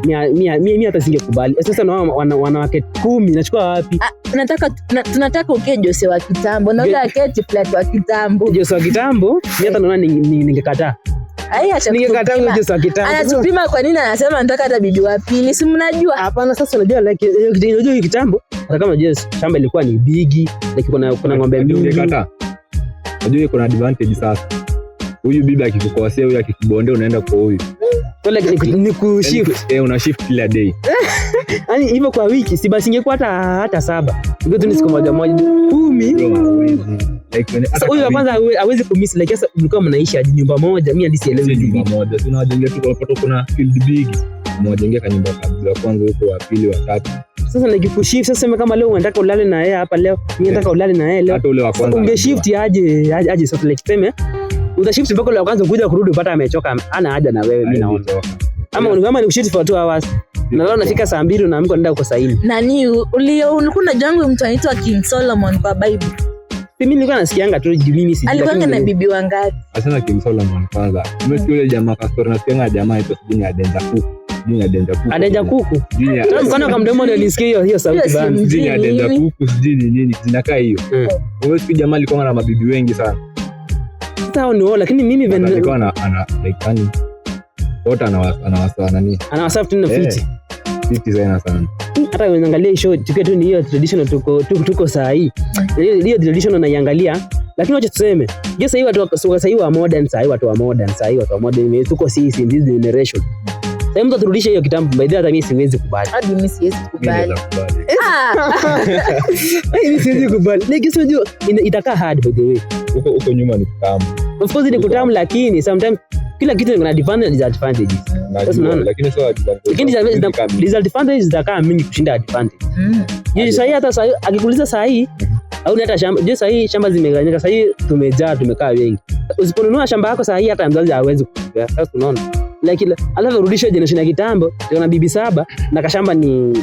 mimi hata singekubali. Sasa na wanawake 10 nachukua wapi? Tunataka uke Jose wa kitambo na ule aketi flat wa kitambo. Jose wa kitambo mimi hata naona ningekataa. Ningekataa Jose wa kitambo. Anatupima kwa nini anasema nataka hata bibi wa pili? Si mnajua? Hapana, sasa unajua like unajua kitambo hata kama Jose shamba ilikuwa ni bigi, like kuna ng'ombe mingi. Ningekataa. Unajua kuna advantage sasa. Huyu bibi akikukosea, huyu akikubondea unaenda kwa huyu. So like ni kushift. Una shift kila day. Yaani hivyo kwa wiki si basi ingekuwa hata 7. Ingekuwa tu ni siku moja 10. Like sasa huyu kwanza hawezi kumiss, like sasa mlikuwa mnaishi hadi nyumba moja. Mimi hadi sielewi nyumba moja. Tunawajengea tu kwa kuna field big. Mmoja ka nyumba kabla kwanza huko wa pili wa tatu. Sasa nikikushift sasa kama leo unataka ulale na yeye hapa leo, mimi nataka ulale na yeye leo. Hata ule wa kwanza. Ungeshift aje sasa like sema utashift mpaka ule wa kwanza kuja kurudi upata amechoka, ana haja na wewe. Mimi naona ama ni kushift for 2 hours na leo nafika saa 2 na mko nenda uko saa 4. Nani ulikuwa jangu mtu anaitwa King Solomon kwa Bible? Mimi nilikuwa nasikianga tu mimi si. Alikuwa na bibi wangapi? Asana King Solomon kwanza. Umesikia yule jamaa kastori nasikianga jamaa ito sijini adenja kuku. Adenja kuku. Mkono kama mdomo ndio nisikia hiyo sauti bana. Sijini adenja kuku sijini nini zinakaa hiyo. Umesikia jamaa alikuwa na mabibi wengi sana. Sasa ni wao, lakini mimi alikuwa ana like yani wote anawasa nani? Anawasa tu na fiti sana. Hata unaangalia show tukiwa tu ni hiyo traditional tuko saa hii. Hiyo traditional naiangalia, lakini wacha tuseme, je, sasa hivi watu wa modern, tuko sisi in this generation. Sasa mtu aturudishe hiyo kitambo, by the way hata mimi siwezi kubali. Hadi mimi siwezi kubali. Mimi siwezi kubali. Like sio itakaa hard by the way. Huko nyuma ni kitamu. Of course ni kutamu, lakini sometimes kila kitu kuna advantage na disadvantage. Lakini sio disadvantage zitakaa mingi kushinda advantage. Je, sasa hata sasa akikuuliza sasa hii au hata shamba, je, sasa hii shamba zimeganyika, sasa hii tumekaa wengi. Usiponunua shamba yako sasa hii hata mzazi hawezi kukupa. Sasa unaona? Like alafu rudisha generation ya kitambo, kuna bibi 7 na kashamba ni